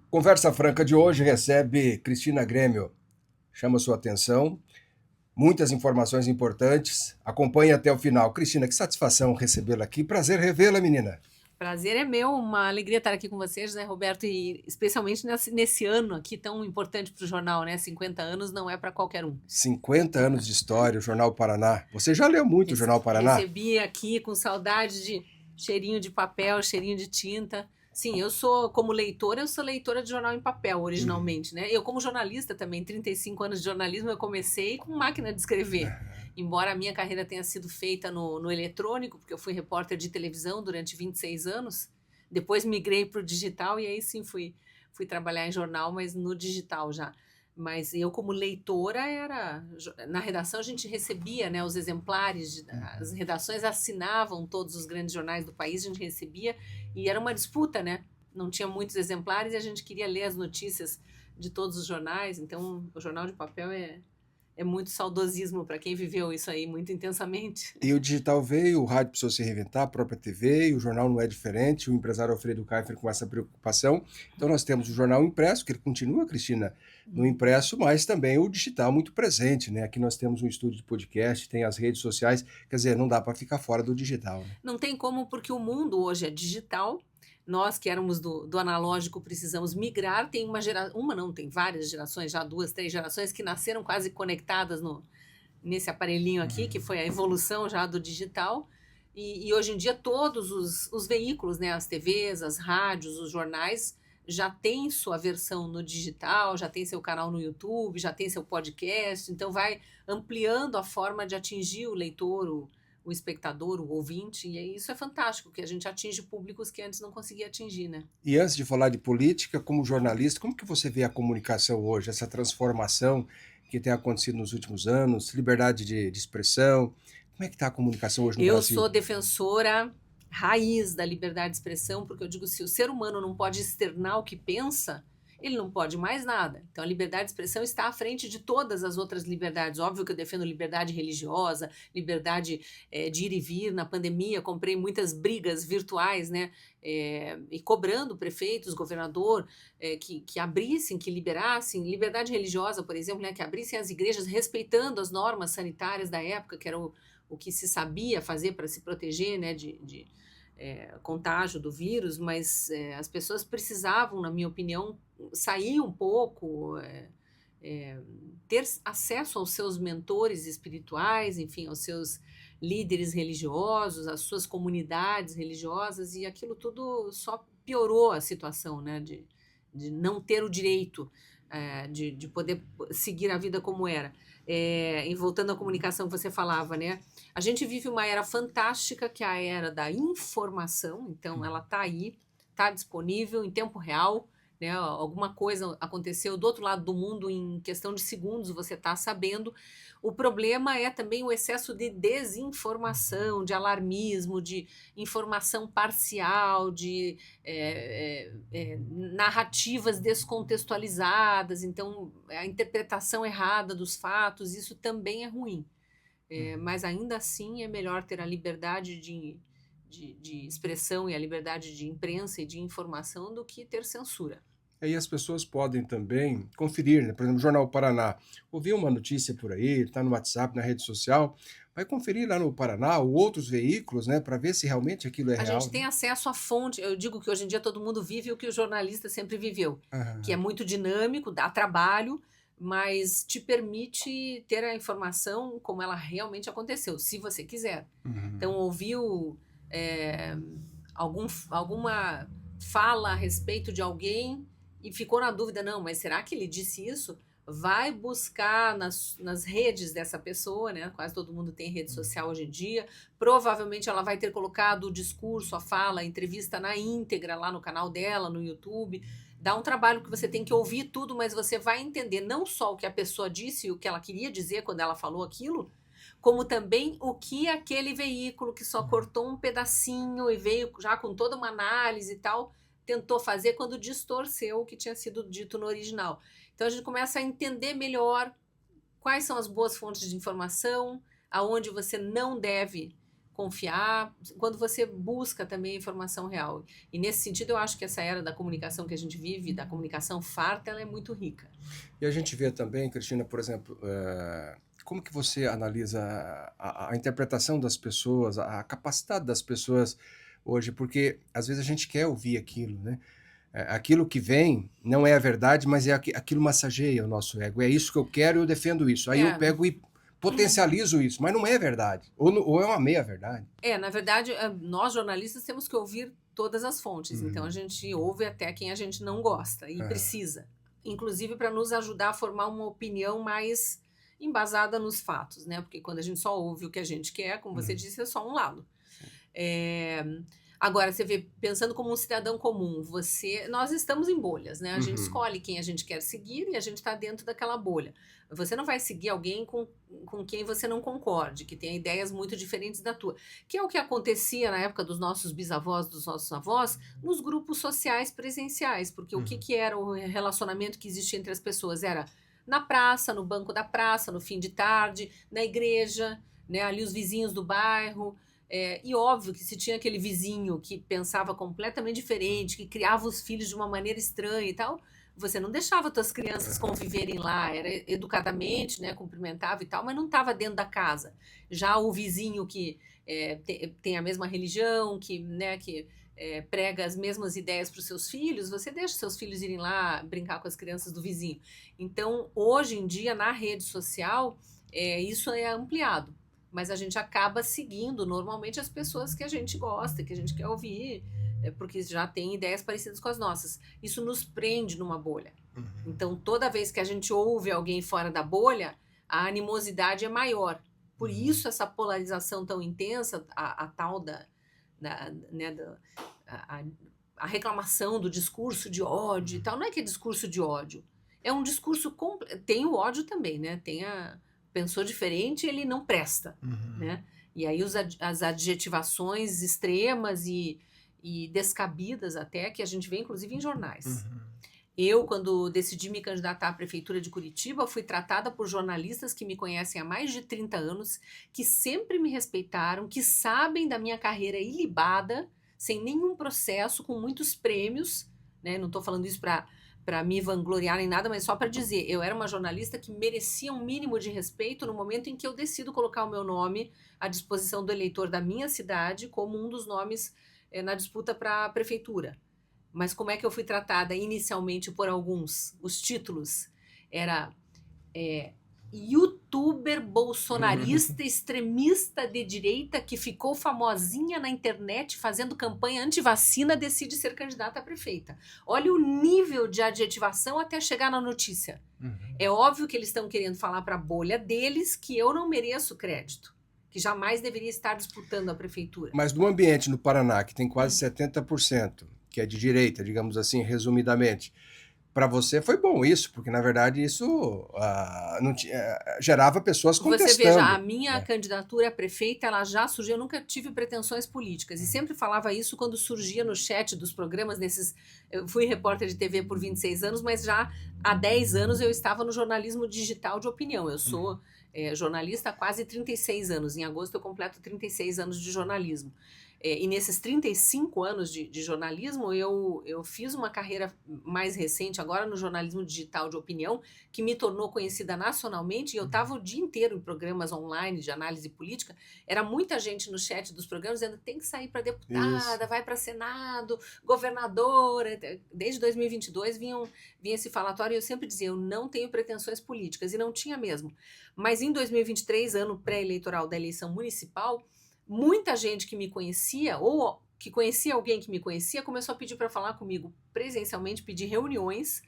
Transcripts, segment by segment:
Conversa Franca de hoje recebe Cristina Grêmio. Chama sua atenção, muitas informações importantes. Acompanhe até o final. Cristina, que satisfação recebê-la aqui. Prazer revê-la, menina. Prazer é meu, uma alegria estar aqui com vocês, né, Roberto? E especialmente nesse ano aqui tão importante para o jornal, né? 50 anos não é para qualquer um. 50 anos de história, o Jornal Paraná. Você já leu muito o Jornal Paraná? Recebi aqui com saudade de cheirinho de papel, cheirinho de tinta. Sim, eu sou, como leitora, eu sou leitora de jornal em papel, originalmente, né? Eu, como jornalista também, 35 anos de jornalismo, eu comecei com máquina de escrever. Embora a minha carreira tenha sido feita no eletrônico, porque eu fui repórter de televisão durante 26 anos, depois migrei para o digital e aí sim fui trabalhar em jornal, mas no digital já. Mas eu, como leitora, era. Na redação a gente recebia, né, os exemplares, as redações assinavam todos os grandes jornais do país, a gente recebia, e era uma disputa, né? Não tinha muitos exemplares e a gente queria ler as notícias de todos os jornais, então o jornal de papel é muito saudosismo para quem viveu isso aí muito intensamente. E o digital veio, o rádio precisou se reinventar, a própria TV, e o jornal não é diferente. O empresário Alfredo Kiefer com essa preocupação. Então nós temos o jornal impresso, que ele continua, Cristina, no impresso, mas também o digital muito presente, né? Aqui nós temos um estúdio de podcast, tem as redes sociais, quer dizer, não dá para ficar fora do digital, né? Não tem como, porque o mundo hoje é digital. Nós que éramos do analógico precisamos migrar. Tem uma não, tem várias gerações, já 2, 3 gerações que nasceram quase conectadas nesse aparelhinho aqui, que foi a evolução já do digital. E hoje em dia todos os veículos, né, as TVs, as rádios, os jornais, já têm sua versão no digital, já tem seu canal no YouTube, já tem seu podcast, então vai ampliando a forma de atingir o leitor, o espectador, o ouvinte, e isso é fantástico, que a gente atinge públicos que antes não conseguia atingir, né? E antes de falar de política, como jornalista, como que você vê a comunicação hoje, essa transformação que tem acontecido nos últimos anos, liberdade de expressão? Como é que está a comunicação hoje no Eu Brasil? sou defensora raiz da liberdade de expressão, porque eu digo, se o ser humano não pode externar o que pensa, ele não pode mais nada. Então a liberdade de expressão está à frente de todas as outras liberdades. Óbvio que eu defendo liberdade religiosa, liberdade de ir e vir. Na pandemia comprei muitas brigas virtuais, né? E cobrando prefeitos, governador, que abrissem, que liberassem. Liberdade religiosa, por exemplo, né? Que abrissem as igrejas respeitando as normas sanitárias da época, que era o que se sabia fazer para se proteger, né, de contágio do vírus, mas as pessoas precisavam, na minha opinião, sair um pouco, ter acesso aos seus mentores espirituais, enfim, aos seus líderes religiosos, às suas comunidades religiosas, e aquilo tudo só piorou a situação, né, de não ter o direito de poder seguir a vida como era. E voltando à comunicação que você falava, né? A gente vive uma era fantástica, que é a era da informação, então ela está aí, está disponível em tempo real, né? Alguma coisa aconteceu do outro lado do mundo em questão de segundos, você está sabendo. O problema é também o excesso de desinformação, de alarmismo, de informação parcial, de narrativas descontextualizadas, então a interpretação errada dos fatos, isso também é ruim. Mas ainda assim é melhor ter a liberdade de expressão e a liberdade de imprensa e de informação do que ter censura. Aí as pessoas podem também conferir, né? Por exemplo, o Jornal Paraná. Ouviu uma notícia por aí, está no WhatsApp, na rede social, vai conferir lá no Paraná ou outros veículos, né, para ver se realmente aquilo é A gente real, tem né? acesso à fonte. Eu digo que hoje em dia todo mundo vive o que o jornalista sempre viveu, que é Aham. muito dinâmico, dá trabalho, mas te permite ter a informação como ela realmente aconteceu, se você quiser. Então, Uhum. ouviu é, alguma fala a respeito de alguém e ficou na dúvida, não, mas será que ele disse isso? Vai buscar nas redes dessa pessoa, né? Quase todo mundo tem rede social hoje em dia. Provavelmente ela vai ter colocado o discurso, a fala, a entrevista na íntegra lá no canal dela, no YouTube. Dá um trabalho que você tem que ouvir tudo, mas você vai entender não só o que a pessoa disse e o que ela queria dizer quando ela falou aquilo, como também o que aquele veículo que só cortou um pedacinho e veio já com toda uma análise e tal, tentou fazer quando distorceu o que tinha sido dito no original. Então a gente começa a entender melhor quais são as boas fontes de informação, aonde você não deve confiar, quando você busca também a informação real. E nesse sentido, eu acho que essa era da comunicação que a gente vive, da comunicação farta, ela é muito rica. E a gente vê também, Cristina, por exemplo, como que você analisa a interpretação das pessoas, a capacidade das pessoas hoje? Porque às vezes a gente quer ouvir aquilo, né? Aquilo que vem não é a verdade, mas aquilo massageia o nosso ego. É isso que eu quero e eu defendo isso. Aí eu pego e potencializo isso, mas não é verdade. Ou é uma meia-verdade. Na verdade, nós jornalistas temos que ouvir todas as fontes. Então a gente ouve até quem a gente não gosta e precisa. Inclusive para nos ajudar a formar uma opinião mais embasada nos fatos, né? Porque quando a gente só ouve o que a gente quer, como você disse, é só um lado. Agora, você vê, pensando como um cidadão comum, nós estamos em bolhas, né? A gente escolhe quem a gente quer seguir e a gente está dentro daquela bolha. Você não vai seguir alguém com quem você não concorde, que tenha ideias muito diferentes da tua. Que é o que acontecia na época dos nossos bisavós, dos nossos avós, nos grupos sociais presenciais. Porque o que era o relacionamento que existia entre as pessoas? Era na praça, no banco da praça, no fim de tarde, na igreja, né? Ali os vizinhos do bairro. E óbvio que se tinha aquele vizinho que pensava completamente diferente, que criava os filhos de uma maneira estranha e tal, você não deixava suas crianças conviverem lá, era educadamente, né, cumprimentava e tal, mas não estava dentro da casa. Já o vizinho que tem a mesma religião, que prega as mesmas ideias para os seus filhos, você deixa seus filhos irem lá brincar com as crianças do vizinho. Então, hoje em dia, na rede social, isso é ampliado. Mas a gente acaba seguindo normalmente as pessoas que a gente gosta, que a gente quer ouvir, porque já tem ideias parecidas com as nossas. Isso nos prende numa bolha. Então, toda vez que a gente ouve alguém fora da bolha, a animosidade é maior. Por isso, essa polarização tão intensa, a tal a reclamação do discurso de ódio e tal. Não é que é discurso de ódio. É um discurso... Tem o ódio também, né? Pensou diferente, ele não presta, né? E aí as adjetivações extremas e descabidas até, que a gente vê inclusive em jornais. Eu, quando decidi me candidatar à Prefeitura de Curitiba, fui tratada por jornalistas que me conhecem há mais de 30 anos, que sempre me respeitaram, que sabem da minha carreira ilibada, sem nenhum processo, com muitos prêmios, né? Não estou falando isso para me vangloriar nem nada, mas só para dizer, eu era uma jornalista que merecia um mínimo de respeito no momento em que eu decido colocar o meu nome à disposição do eleitor da minha cidade como um dos nomes na disputa para a prefeitura. Mas como é que eu fui tratada inicialmente por alguns? Os títulos era youtuber bolsonarista extremista de direita que ficou famosinha na internet fazendo campanha anti-vacina decide ser candidata a prefeita. Olha o nível de adjetivação até chegar na notícia. É óbvio que eles estão querendo falar para a bolha deles que eu não mereço crédito, que jamais deveria estar disputando a prefeitura. Mas no ambiente no Paraná, que tem quase 70%, que é de direita, digamos assim, resumidamente, para você foi bom isso, porque na verdade isso gerava pessoas contestando. Você veja, a minha candidatura a prefeita, ela já surgiu, eu nunca tive pretensões políticas, e sempre falava isso quando surgia no chat dos programas, eu fui repórter de TV por 26 anos, mas já há 10 anos eu estava no jornalismo digital de opinião. Eu sou jornalista há quase 36 anos, em agosto eu completo 36 anos de jornalismo. E nesses 35 anos de jornalismo, eu fiz uma carreira mais recente, agora no jornalismo digital de opinião, que me tornou conhecida nacionalmente, e eu estava o dia inteiro em programas online de análise política. Era muita gente no chat dos programas dizendo tem que sair para deputada, vai para Senado, governadora. Desde 2022 vinha esse falatório e eu sempre dizia, eu não tenho pretensões políticas, e não tinha mesmo. Mas em 2023, ano pré-eleitoral da eleição municipal, muita gente que me conhecia, ou que conhecia alguém que me conhecia, começou a pedir para falar comigo presencialmente, pedir reuniões,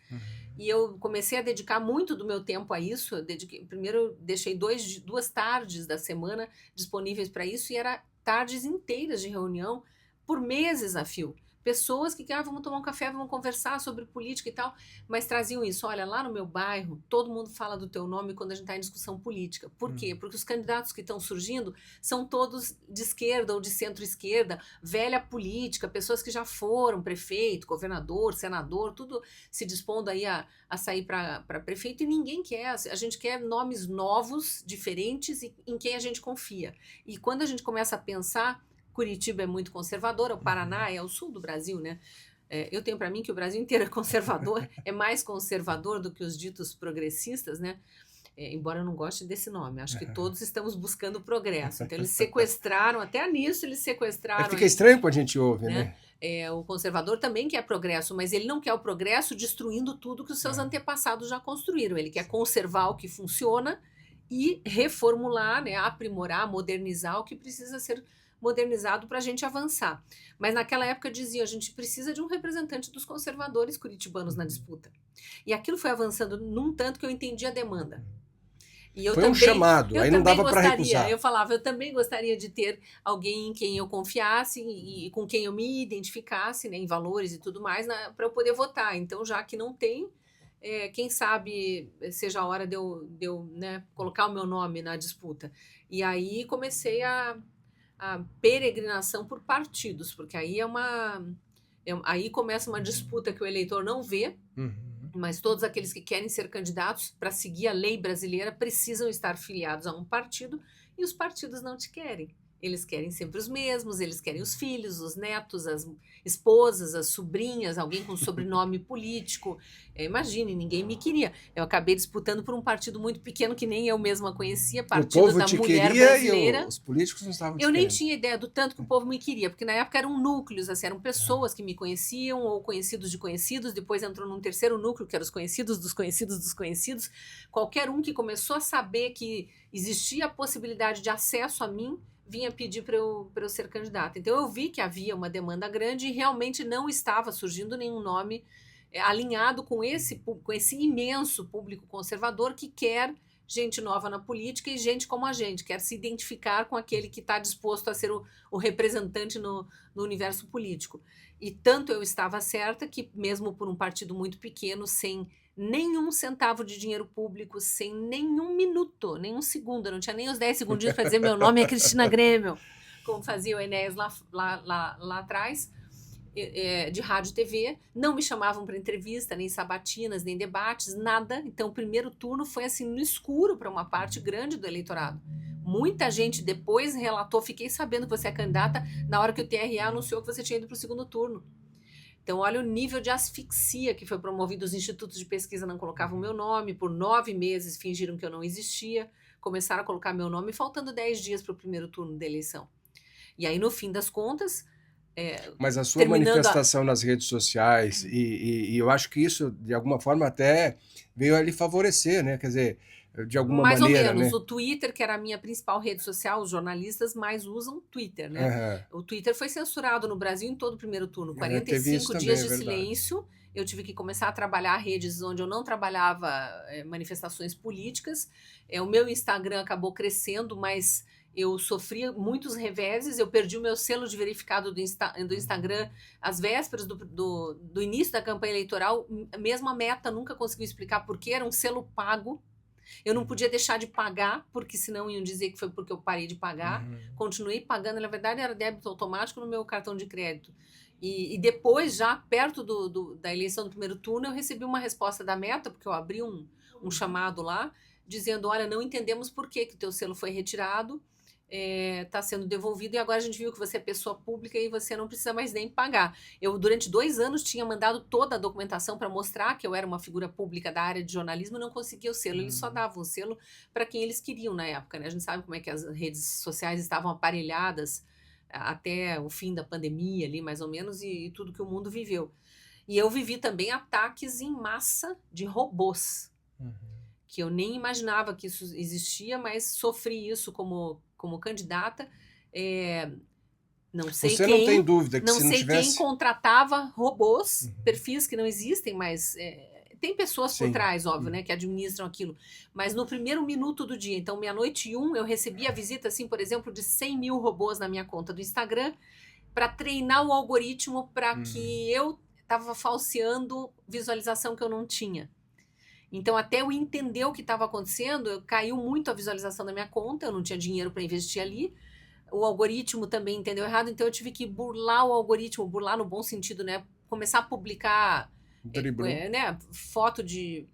e eu comecei a dedicar muito do meu tempo a isso. Primeiro eu deixei duas tardes da semana disponíveis para isso, e era tardes inteiras de reunião, por meses a fio, Pessoas que vamos tomar um café, vamos conversar sobre política e tal, mas traziam isso. Olha, lá no meu bairro, todo mundo fala do teu nome quando a gente está em discussão política. Por quê? Porque os candidatos que estão surgindo são todos de esquerda ou de centro-esquerda, velha política, pessoas que já foram prefeito, governador, senador, tudo se dispondo aí a sair para prefeito, e ninguém quer. A gente quer nomes novos, diferentes, e em quem a gente confia. E quando a gente começa a pensar, Curitiba é muito conservadora, o Paraná é o sul do Brasil, né? Eu tenho para mim que o Brasil inteiro é conservador, é mais conservador do que os ditos progressistas, né? Embora eu não goste desse nome, acho que todos estamos buscando progresso. Então eles sequestraram, até nisso eles sequestraram. Fica estranho quando a gente ouve, né? O conservador também quer progresso, mas ele não quer o progresso destruindo tudo que os seus antepassados já construíram. Ele quer conservar o que funciona e reformular, né, aprimorar, modernizar o que precisa ser modernizado para a gente avançar. Mas naquela época dizia, a gente precisa de um representante dos conservadores curitibanos na disputa. E aquilo foi avançando num tanto que eu entendi a demanda. E eu foi um chamado, aí não dava para recusar. Eu falava, eu também gostaria de ter alguém em quem eu confiasse e com quem eu me identificasse, né, em valores e tudo mais, para eu poder votar. Então, já que não tem, quem sabe seja a hora de eu né, colocar o meu nome na disputa. E aí comecei a peregrinação por partidos, porque aí aí começa uma disputa que o eleitor não vê, mas todos aqueles que querem ser candidatos para seguir a lei brasileira precisam estar filiados a um partido, e os partidos não te querem. Eles querem sempre os mesmos, eles querem os filhos, os netos, as esposas, as sobrinhas, alguém com sobrenome político. Imagine, ninguém me queria. Eu acabei disputando por um partido muito pequeno que nem eu mesma conhecia, Partido da Mulher Brasileira. E os políticos não estavam te Eu nem querendo. tinha ideia do tanto que o povo me queria, porque na época eram núcleos, assim, eram pessoas que me conheciam ou conhecidos de conhecidos, depois entrou num terceiro núcleo, que eram os conhecidos dos conhecidos dos conhecidos. Qualquer um que começou a saber que existia a possibilidade de acesso a mim, vinha pedir para eu ser candidata. Então eu vi que havia uma demanda grande e realmente não estava surgindo nenhum nome alinhado com esse imenso público conservador que quer gente nova na política e gente como a gente, quer se identificar com aquele que está disposto a ser o representante no universo político. E tanto eu estava certa que, mesmo por um partido muito pequeno, sem nenhum centavo de dinheiro público, sem nenhum minuto, nenhum segundo, eu não tinha nem os 10 segundinhos para dizer meu nome é Cristina Grêmio, como fazia o Enéas lá atrás, de rádio e TV, não me chamavam para entrevista, nem sabatinas, nem debates, nada. Então o primeiro turno foi assim no escuro para uma parte grande do eleitorado. Muita gente depois relatou, fiquei sabendo que você é candidata na hora que o TRE anunciou que você tinha ido para o segundo turno. Então, olha o nível de asfixia que foi promovido. Os institutos de pesquisa não colocavam meu nome, por 9 meses fingiram que eu não existia, começaram a colocar meu nome, faltando 10 dias para o primeiro turno da eleição. E aí, no fim das contas... Mas a sua manifestação nas redes sociais, e eu acho que isso, de alguma forma, até veio a lhe favorecer, né? Quer dizer, de alguma maneira... Mais ou menos. Né? O Twitter, que era a minha principal rede social, os jornalistas mais usam Twitter, né? O Twitter foi censurado no Brasil em todo o primeiro turno. 45 dias de silêncio. Eu tive que começar a trabalhar redes onde eu não trabalhava manifestações políticas. O meu Instagram acabou crescendo, mas eu sofri muitos reveses. Eu perdi o meu selo de verificado do Instagram às vésperas do início da campanha eleitoral. Mesmo a Meta nunca conseguiu explicar por que era um selo pago. Eu não podia deixar de pagar, porque senão iam dizer que foi porque eu parei de pagar. Continuei pagando, na verdade era débito automático no meu cartão de crédito. E depois, já perto da eleição do primeiro turno, eu recebi uma resposta da Meta, porque eu abri um chamado lá, dizendo, olha, não entendemos por que o teu selo foi retirado, está sendo devolvido, e agora a gente viu que você é pessoa pública e você não precisa mais nem pagar. Eu, durante 2 anos, tinha mandado toda a documentação para mostrar que eu era uma figura pública da área de jornalismo e não conseguia o selo. Eles só davam o selo para quem eles queriam na época, né? A gente sabe como é que as redes sociais estavam aparelhadas até o fim da pandemia ali, mais ou menos, e tudo que o mundo viveu. E eu vivi também ataques em massa de robôs, que eu nem imaginava que isso existia, mas sofri isso como candidata. Não sei Você quem, não tem dúvida que não se não sei tivesse... quem contratava robôs, perfis que não existem, mas tem pessoas por trás, óbvio, né, que administram aquilo. Mas no primeiro minuto do dia, então 00:01, eu recebi a visita, assim, por exemplo, de 100 mil robôs na minha conta do Instagram, para treinar o algoritmo para que eu estava falseando visualização que eu não tinha. Então, até eu entender o que estava acontecendo, caiu muito a visualização da minha conta, eu não tinha dinheiro para investir ali. O algoritmo também entendeu errado, então eu tive que burlar o algoritmo, burlar no bom sentido, né? Começar a publicar né, foto de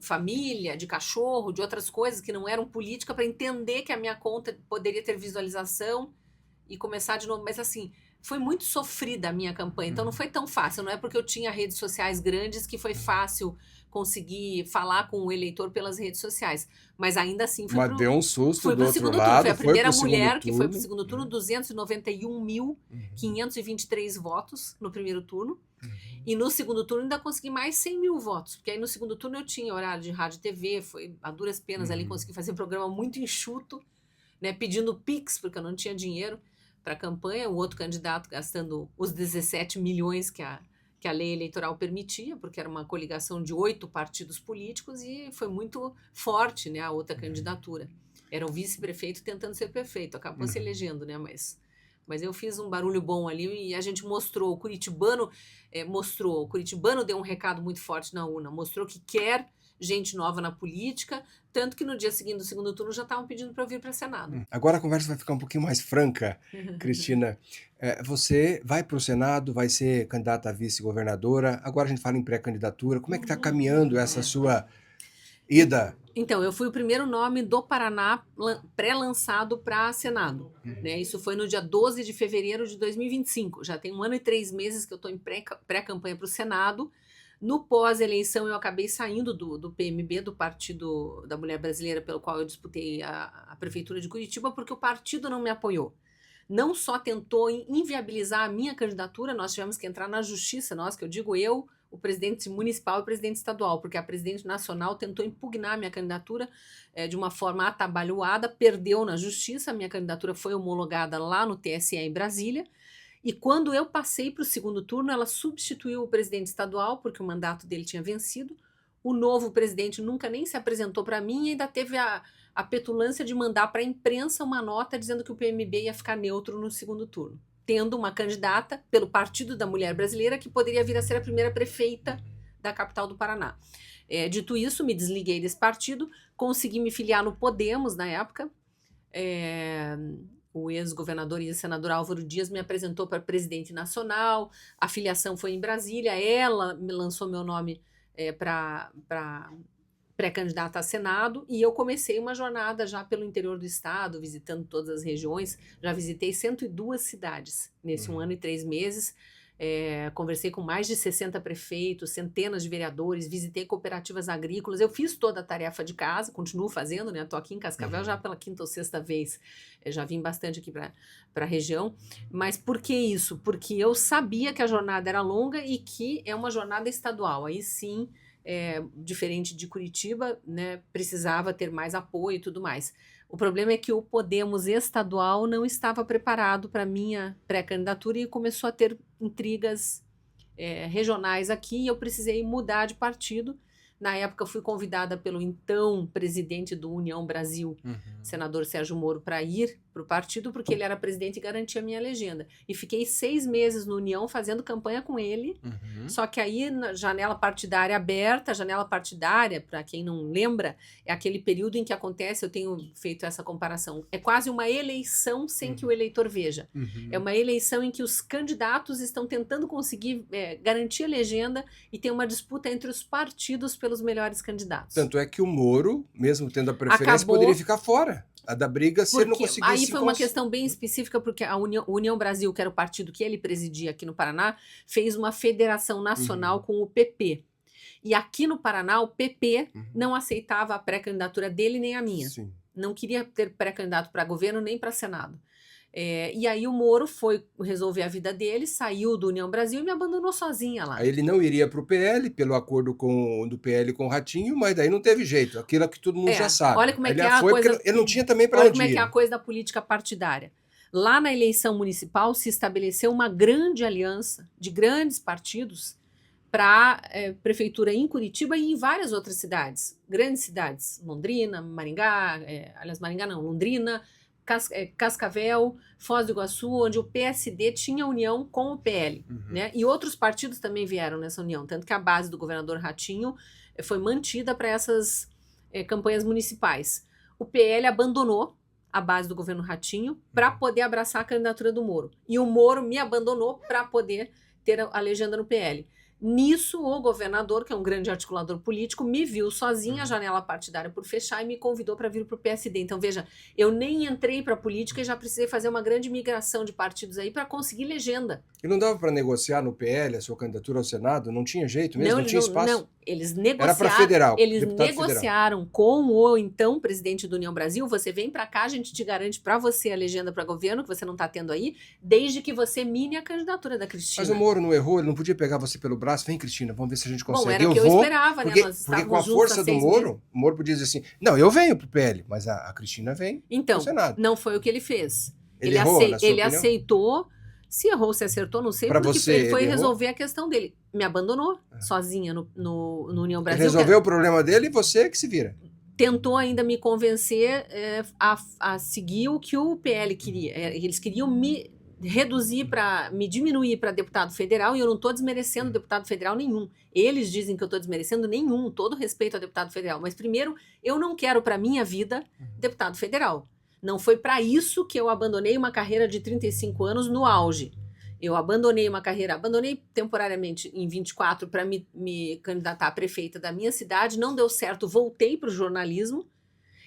família, de cachorro, de outras coisas que não eram política, para entender que a minha conta poderia ter visualização e começar de novo. Mas assim, foi muito sofrida a minha campanha, então não foi tão fácil. Não é porque eu tinha redes sociais grandes que foi fácil conseguir falar com o eleitor pelas redes sociais. Mas ainda assim Mas deu um susto do outro segundo lado. turno. Foi a primeira pro mulher que foi turno. para o segundo turno, 291.523 votos no primeiro turno. E no segundo turno ainda consegui mais 100 mil votos, porque aí no segundo turno eu tinha horário de rádio e TV, foi a duras penas ali, consegui fazer um programa muito enxuto, né, pedindo Pix, porque eu não tinha dinheiro para a campanha, o outro candidato gastando os 17 milhões que a lei eleitoral permitia, porque era uma coligação de 8 partidos políticos e foi muito forte, né, a outra candidatura. Era o vice-prefeito tentando ser prefeito, acabou se elegendo, né, mas eu fiz um barulho bom ali e a gente mostrou, o curitibano deu um recado muito forte na urna, mostrou que quer gente nova na política, tanto que no dia seguinte do segundo turno já estavam pedindo para eu vir para o Senado. Agora a conversa vai ficar um pouquinho mais franca, Cristina. Você vai para o Senado, vai ser candidata a vice-governadora, agora a gente fala em pré-candidatura, como é que está caminhando essa sua ida? Então, eu fui o primeiro nome do Paraná pré-lançado para Senado. Né? Isso foi no dia 12 de fevereiro de 2025. Já tem 1 ano e 3 meses que eu estou em pré-campanha para o Senado. No pós-eleição, eu acabei saindo do PMB, do Partido da Mulher Brasileira, pelo qual eu disputei a Prefeitura de Curitiba, porque o partido não me apoiou. Não só tentou inviabilizar a minha candidatura, nós tivemos que entrar na justiça, que eu digo eu, o presidente municipal e o presidente estadual, porque a presidente nacional tentou impugnar a minha candidatura de uma forma atabalhoada, perdeu na justiça, a minha candidatura foi homologada lá no TSE em Brasília, e quando eu passei para o segundo turno, ela substituiu o presidente estadual, porque o mandato dele tinha vencido, o novo presidente nunca nem se apresentou para mim e ainda teve a petulância de mandar para a imprensa uma nota dizendo que o PMB ia ficar neutro no segundo turno, tendo uma candidata pelo Partido da Mulher Brasileira que poderia vir a ser a primeira prefeita da capital do Paraná. Dito isso, me desliguei desse partido, consegui me filiar no Podemos na época. O ex-governador e senador Álvaro Dias me apresentou para presidente nacional, a filiação foi em Brasília, ela me lançou meu nome para pré-candidata a Senado, e eu comecei uma jornada já pelo interior do estado, visitando todas as regiões, já visitei 102 cidades nesse 1 ano e 3 meses, conversei com mais de 60 prefeitos, centenas de vereadores, visitei cooperativas agrícolas, eu fiz toda a tarefa de casa, continuo fazendo, né? Estou aqui em Cascavel já pela 5ª ou 6ª vez, já vim bastante aqui para a região, mas por que isso? Porque eu sabia que a jornada era longa e que é uma jornada estadual, aí sim, diferente de Curitiba, né, precisava ter mais apoio e tudo mais. O problema é que o Podemos estadual não estava preparado para a minha pré-candidatura e começou a ter intrigas regionais aqui e eu precisei mudar de partido. Na época, fui convidada pelo então presidente do União Brasil, senador Sérgio Moro, para ir para o partido, porque ele era presidente e garantia a minha legenda. E fiquei 6 meses no União fazendo campanha com ele, só que aí, na janela partidária aberta, janela partidária, para quem não lembra, é aquele período em que acontece, eu tenho feito essa comparação, é quase uma eleição sem que o eleitor veja. É uma eleição em que os candidatos estão tentando conseguir garantir a legenda e tem uma disputa entre os partidos pelos melhores candidatos. Tanto é que o Moro, mesmo tendo a preferência, poderia ficar fora da briga se ele não conseguisse... Aí foi uma questão bem específica, porque a União Brasil, que era o partido que ele presidia aqui no Paraná, fez uma federação nacional com o PP. E aqui no Paraná, o PP não aceitava a pré-candidatura dele nem a minha. Sim. Não queria ter pré-candidato para governo nem para Senado. E aí o Moro foi resolver a vida dele, saiu do União Brasil e me abandonou sozinha lá. Aí ele não iria para o PL, pelo acordo do PL com o Ratinho, mas daí não teve jeito, aquilo que todo mundo já sabe. Olha como é ele que é a coisa... Ele não tinha também para onde ir. Olha como é que é a coisa da política partidária. Lá na eleição municipal se estabeleceu uma grande aliança de grandes partidos para prefeitura em Curitiba e em várias outras cidades, grandes cidades, Londrina, Maringá, aliás, Maringá não, Londrina, Cascavel, Foz do Iguaçu, onde o PSD tinha união com o PL, né? E outros partidos também vieram nessa união, tanto que a base do governador Ratinho foi mantida para essas campanhas municipais. O PL abandonou a base do governo Ratinho para poder abraçar a candidatura do Moro. E o Moro me abandonou para poder ter a legenda no PL. Nisso, o governador, que é um grande articulador político, me viu sozinha, a janela partidária por fechar, e me convidou para vir para o PSD. Então, veja, eu nem entrei para a política e já precisei fazer uma grande migração de partidos aí para conseguir legenda. E não dava para negociar no PL a sua candidatura ao Senado? Não tinha jeito mesmo? Não tinha espaço? Não, eles negociaram. Era para federal. Eles negociaram com o então presidente do União Brasil. Você vem para cá, a gente te garante para você a legenda para governo, que você não está tendo aí, desde que você mine a candidatura da Cristina. Mas o Moro não errou? Ele não podia pegar você pelo braço? Vem, Cristina, vamos ver se a gente consegue. Bom, era o que eu esperava, porque, né? Nós porque com a força do Moro, o Moro podia dizer assim, não, eu venho pro PL, mas a Cristina vem então, pro Senado. Não foi o que ele fez. Ele errou, na sua opinião? Aceitou. Se errou, se acertou, não sei, pra porque você, ele foi ele resolver a questão dele. Me abandonou sozinha no União Brasil. Ele resolveu o problema dele e você que se vira. Tentou ainda me convencer a seguir o que o PL queria. Eles queriam me reduzir me diminuir para deputado federal, e eu não estou desmerecendo deputado federal nenhum. Eles dizem que eu estou desmerecendo nenhum, todo respeito ao deputado federal. Mas primeiro, eu não quero para minha vida deputado federal. Não foi para isso que eu abandonei uma carreira de 35 anos no auge. Eu abandonei temporariamente em 24 para me candidatar a prefeita da minha cidade, não deu certo, voltei para o jornalismo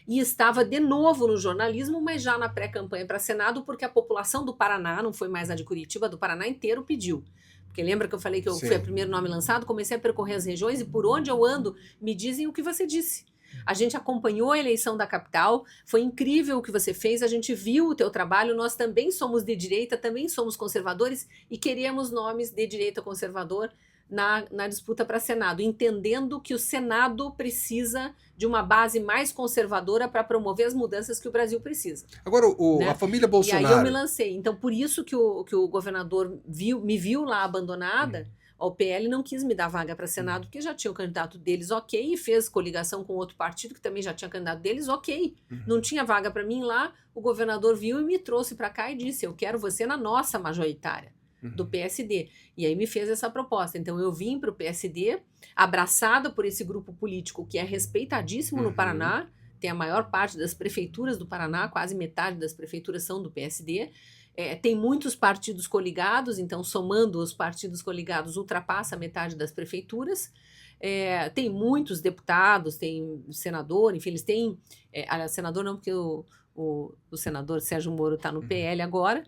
e estava de novo no jornalismo, mas já na pré-campanha para Senado, porque a população do Paraná, não foi mais a de Curitiba, do Paraná inteiro pediu. Porque lembra que eu falei que eu fui o primeiro nome lançado, comecei a percorrer as regiões e por onde eu ando, me dizem o que você disse. A gente acompanhou a eleição da capital, foi incrível o que você fez, a gente viu o teu trabalho, nós também somos de direita, também somos conservadores e queremos nomes de direita conservador na disputa para Senado, entendendo que o Senado precisa de uma base mais conservadora para promover as mudanças que o Brasil precisa. Agora, a família Bolsonaro... E aí eu me lancei. Então, por isso que o governador me viu lá abandonada, o PL não quis me dar vaga para Senado, porque já tinha o candidato deles, ok, e fez coligação com outro partido que também já tinha candidato deles, ok. Não tinha vaga para mim lá, o governador viu e me trouxe para cá e disse, eu quero você na nossa majoritária do PSD. E aí me fez essa proposta. Então eu vim para o PSD, abraçada por esse grupo político que é respeitadíssimo no Paraná, tem a maior parte das prefeituras do Paraná, quase metade das prefeituras são do PSD, tem muitos partidos coligados, então somando os partidos coligados ultrapassa a metade das prefeituras, tem muitos deputados, tem senador, enfim, eles têm, senador não, porque o senador Sérgio Moro está no PL agora,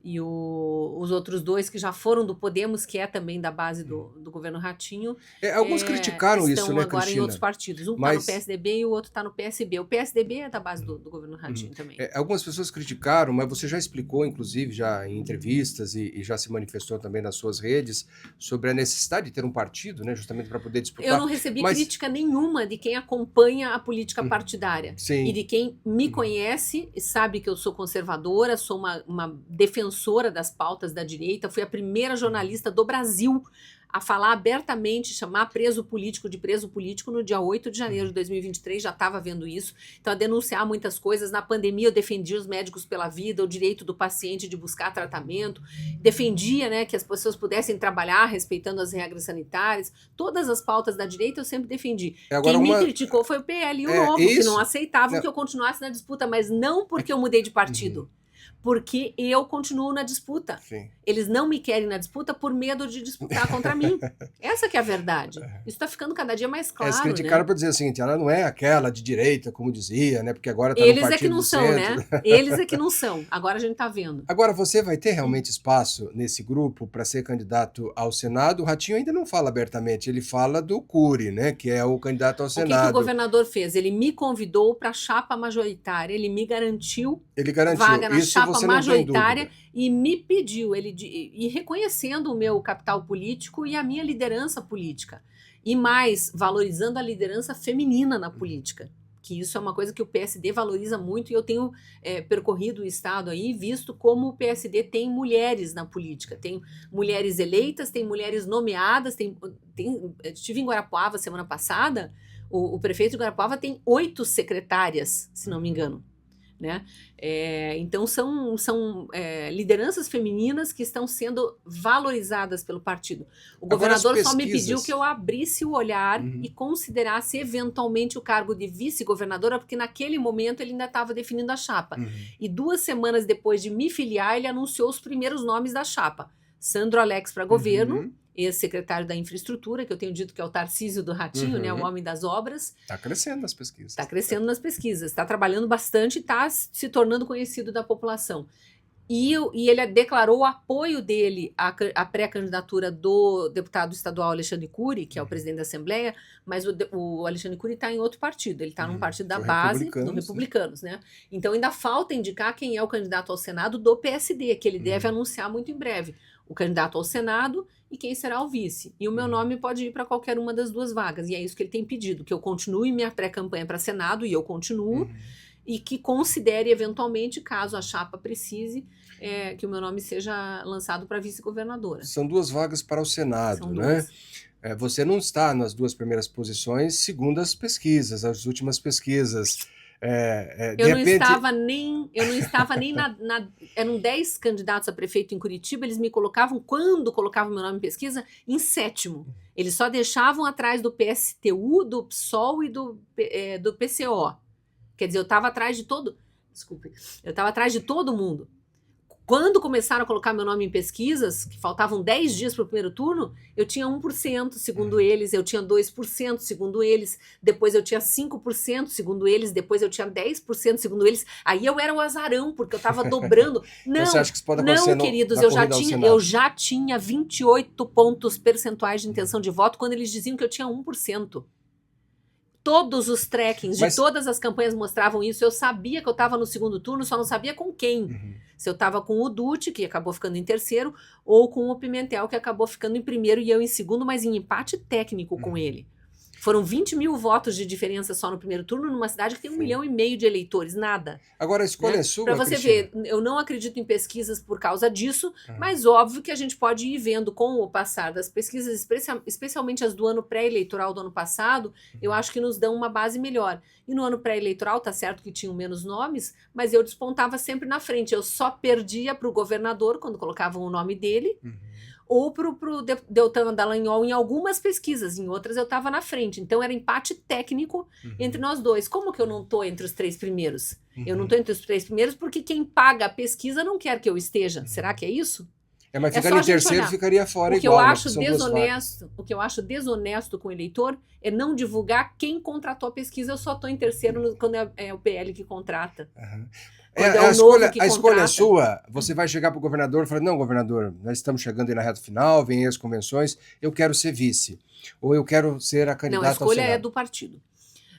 e os outros dois que já foram do Podemos, que é também da base do governo Ratinho. Alguns criticaram isso, né, Cristina? Estão agora em outros partidos. Um está no PSDB e o outro está no PSB. O PSDB é da base do governo Ratinho também. Algumas pessoas criticaram, mas você já explicou, inclusive, já em entrevistas e já se manifestou também nas suas redes sobre a necessidade de ter um partido, né, justamente para poder disputar. Eu não recebi crítica nenhuma de quem acompanha a política partidária. Sim. E de quem me conhece e sabe que eu sou conservadora, sou uma defensora das pautas da direita, fui a primeira jornalista do Brasil a falar abertamente, chamar preso político de preso político no dia 8 de janeiro de 2023, já estava vendo isso, então a denunciar muitas coisas. Na pandemia eu defendia os médicos pela vida, o direito do paciente de buscar tratamento, defendia, né, que as pessoas pudessem trabalhar respeitando as regras sanitárias, todas as pautas da direita eu sempre defendi. Quem me criticou foi o PL e o Novo, que não aceitavam que eu continuasse na disputa, mas não porque eu mudei de partido. Porque eu continuo na disputa. Sim. Eles não me querem na disputa por medo de disputar contra mim. Essa que é a verdade. Isso está ficando cada dia mais claro, se criticaram, né? para dizer o seguinte, ela não é aquela de direita, como dizia, né? Porque agora está no partido Eles é que não são, centro. Né? Eles é que não são. Agora a gente está vendo. Agora, você vai ter realmente espaço nesse grupo para ser candidato ao Senado? O Ratinho ainda não fala abertamente, ele fala do Cury, né? Que é o candidato ao Senado. O que o governador fez? Ele me convidou para a chapa majoritária, ele me garantiu vaga na chapa majoritária e me pediu, e reconhecendo o meu capital político e a minha liderança política. E mais, valorizando a liderança feminina na política, que isso é uma coisa que o PSD valoriza muito, e eu tenho percorrido o estado aí, visto como o PSD tem mulheres na política, tem mulheres eleitas, tem mulheres nomeadas, estive em Guarapuava semana passada, o prefeito de Guarapuava tem 8 secretárias, se não me engano. né? Então são lideranças femininas que estão sendo valorizadas pelo partido. O Agora, as governador só me pediu pesquisas. que eu abrisse o olhar Uhum. e considerasse eventualmente o cargo de vice-governadora, porque naquele momento ele ainda estava definindo a chapa. Uhum. E 2 semanas depois de me filiar, ele anunciou os primeiros nomes da chapa. Sandro Alex para governo, Uhum. ex-secretário da infraestrutura, que eu tenho dito que é o Tarcísio do Ratinho, né, o Uhum. homem das obras. Tá crescendo as pesquisas. Está crescendo nas pesquisas, está trabalhando bastante e está se tornando conhecido da população. E ele declarou o apoio dele à pré-candidatura do deputado estadual Alexandre Cury, que é o presidente da Assembleia, mas o Alexandre Cury está em outro partido, ele está num partido da Foi base, Republicanos, no Republicanos, né? Então ainda falta indicar quem é o candidato ao Senado do PSD, que ele deve anunciar muito em breve. O candidato ao Senado e quem será o vice. E o meu nome pode ir para qualquer uma das 2 vagas, e é isso que ele tem pedido, que eu continue minha pré-campanha para Senado, e eu continuo, e que considere eventualmente, caso a chapa precise, que o meu nome seja lançado para vice-governadora. São 2 vagas para o Senado, São né? 2. Você não está nas 2 primeiras posições, segundo as pesquisas, as últimas pesquisas. De Eu não repente, estava nem eram 10 candidatos a prefeito em Curitiba, eles me colocavam, quando colocavam meu nome em pesquisa, em 7º. Eles só deixavam atrás do PSTU, do PSOL e do PCO. Quer dizer, eu estava atrás de todo mundo. Quando começaram a colocar meu nome em pesquisas, que faltavam 10 dias para o primeiro turno, eu tinha 1%, segundo eles, eu tinha 2%, segundo eles, depois eu tinha 5%, segundo eles, depois eu tinha 10%, segundo eles. Aí eu era o azarão, porque eu estava dobrando. Não, então você acha que isso pode acontecer queridos, na corrida ao Senado? eu já tinha 28 pontos percentuais de intenção de voto quando eles diziam que eu tinha 1%. Todos os trackings de todas as campanhas mostravam isso. Eu sabia que eu estava no segundo turno, só não sabia com quem. Se eu estava com o Dutti, que acabou ficando em 3º, ou com o Pimentel, que acabou ficando em 1º e eu em 2º, mas em empate técnico com ele. Foram 20 mil votos de diferença só no primeiro turno, numa cidade que tem 1,5 milhão de eleitores, nada. Agora a escolha é sua, para você Cristina. ver, eu não acredito em pesquisas por causa disso, mas óbvio que a gente pode ir vendo com o passar das pesquisas, especialmente as do ano pré-eleitoral do ano passado, eu acho que nos dão uma base melhor. E no ano pré-eleitoral, tá certo que tinham menos nomes, mas eu despontava sempre na frente. Eu só perdia para o governador, quando colocavam o nome dele, ou para o Deltan Dallagnol em algumas pesquisas, em outras eu estava na frente. Então era empate técnico entre nós dois. Como que eu não estou entre os 3 primeiros? Eu não estou entre os 3 primeiros porque quem paga a pesquisa não quer que eu esteja. Será que é isso? Mas ficando em terceiro ficaria fora o que igual. Eu acho desonesto, o que eu acho desonesto com o eleitor é não divulgar quem contratou a pesquisa. Eu só estou em terceiro quando é o PL que contrata. A escolha é sua. Você vai chegar para o governador e falar: não, governador, nós estamos chegando aí na reta final, vem aí as convenções, eu quero ser vice. Ou eu quero ser a candidata ao Senado. Não, a escolha é do partido.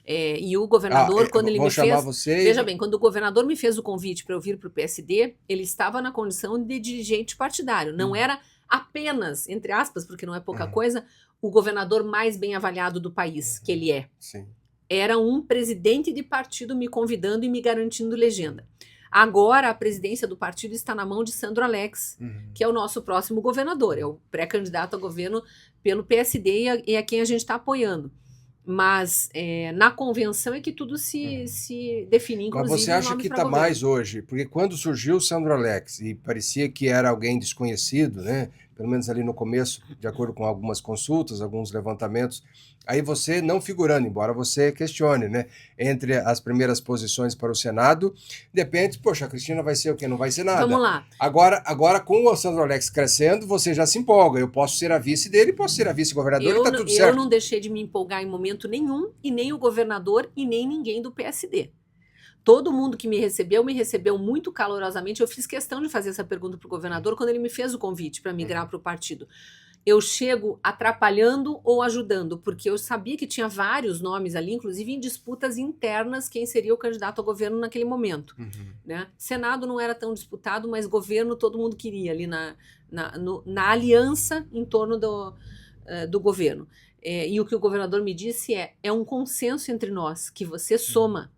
E o governador, quando ele me fez... Veja bem, quando o governador me fez o convite para eu vir para o PSD, ele estava na condição de dirigente partidário. Não era apenas, entre aspas, porque não é pouca coisa, o governador mais bem avaliado do país, que ele é. Sim. Era um presidente de partido me convidando e me garantindo legenda. Agora, a presidência do partido está na mão de Sandro Alex, que é o nosso próximo governador. É o pré-candidato a governo pelo PSD e a quem a gente está apoiando. Mas na convenção é que tudo se define, inclusive. Mas você acha que está mais hoje? Porque quando surgiu o Sandro Alex e parecia que era alguém desconhecido, né? Pelo menos ali no começo, de acordo com algumas consultas, alguns levantamentos, aí você não figurando, embora você questione, né? Entre as primeiras posições para o Senado, depende, poxa, a Cristina vai ser o quê? Não vai ser nada. Vamos lá. Agora com o Sandro Alex crescendo, você já se empolga. Eu posso ser a vice dele, posso ser a vice-governadora e tá tudo certo. Eu não deixei de me empolgar em momento nenhum, e nem o governador, e nem ninguém do PSD. Todo mundo que me recebeu muito calorosamente. Eu fiz questão de fazer essa pergunta para o governador quando ele me fez o convite para migrar para o partido. Eu chego atrapalhando ou ajudando, porque eu sabia que tinha vários nomes ali, inclusive em disputas internas, quem seria o candidato ao governo naquele momento. Né? Senado não era tão disputado, mas governo todo mundo queria ali na aliança em torno do governo. E o que o governador me disse é um consenso entre nós, que você soma.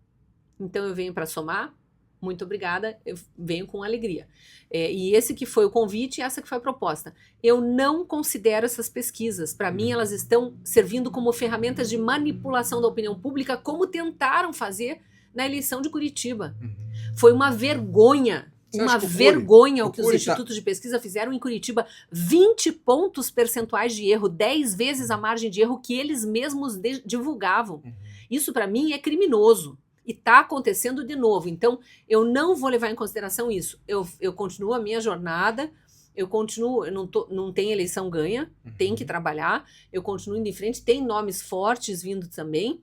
Então eu venho para somar, muito obrigada, eu venho com alegria. E esse que foi o convite e essa que foi a proposta. Eu não considero essas pesquisas, para mim elas estão servindo como ferramentas de manipulação da opinião pública, como tentaram fazer na eleição de Curitiba. Foi uma vergonha. Uma vergonha o que os institutos de pesquisa fizeram em Curitiba. 20 pontos percentuais de erro, 10 vezes a margem de erro que eles mesmos divulgavam. Isso, para mim, é criminoso. E está acontecendo de novo. Então, eu não vou levar em consideração isso. Eu continuo a minha jornada, eu continuo, não tem eleição ganha, tem que trabalhar, eu continuo indo em frente, tem nomes fortes vindo também.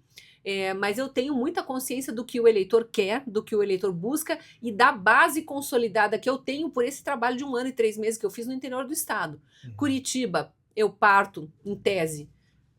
Mas eu tenho muita consciência do que o eleitor quer, do que o eleitor busca e da base consolidada que eu tenho por esse trabalho de 1 ano e 3 meses que eu fiz no interior do estado. Curitiba, eu parto, em tese,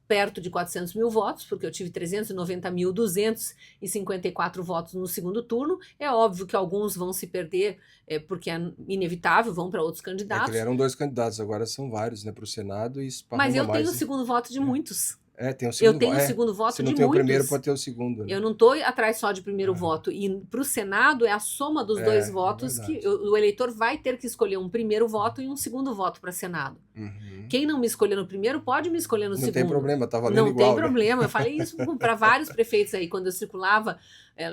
perto de 400 mil votos, porque eu tive 390.254 votos no segundo turno. É óbvio que alguns vão se perder, porque é inevitável, vão para outros candidatos. Eram 2 candidatos, agora são vários, né, para o Senado. E mas eu tenho o segundo voto de muitos. Tem o segundo, eu tenho o segundo voto de muitos. Se não tem o primeiro, pode ter o segundo. Né? Eu não estou atrás só de primeiro voto. E para o Senado é a soma dos 2 votos que o eleitor vai ter que escolher um primeiro voto e um segundo voto para Senado. Quem não me escolher no primeiro pode me escolher no segundo. Não tem problema, tá valendo igual. Não tem problema. Eu falei isso para vários prefeitos aí, quando eu circulava,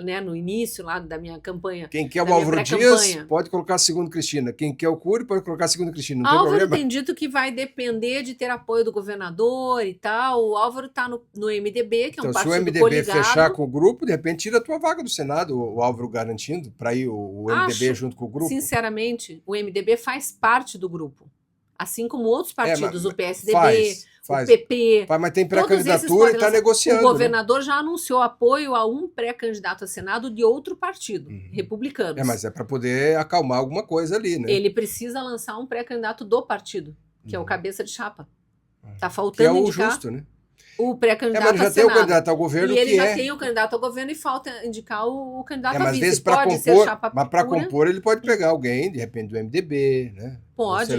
né, no início lá da minha campanha. Quem quer o Álvaro Dias pode colocar segundo Cristina. Quem quer o Cury pode colocar segundo Cristina. Não tem Álvaro problema. tem dito que vai depender de ter apoio do governador e tal. O Álvaro está no MDB, que é um partido coligado. Se o MDB fechar com o grupo, de repente tira a tua vaga do Senado, o Álvaro garantindo, para ir o MDB junto com o grupo. Sinceramente, o MDB faz parte do grupo. Assim como outros partidos, o PSDB, o PP. Mas tem pré-candidatura e está negociando. O governador já anunciou apoio a um pré-candidato a Senado de outro partido, republicano. Mas é para poder acalmar alguma coisa ali, né? Ele precisa lançar um pré-candidato do partido, que é o cabeça de chapa. Está faltando indicar. Que é o justo, né? O pré-candidato mas ele já tem o candidato ao governo, e ele já tem o candidato ao governo e falta indicar o candidato a vice. Mas pode ser chapa mas para compor ele pode pegar alguém, de repente, do MDB, né? Pode.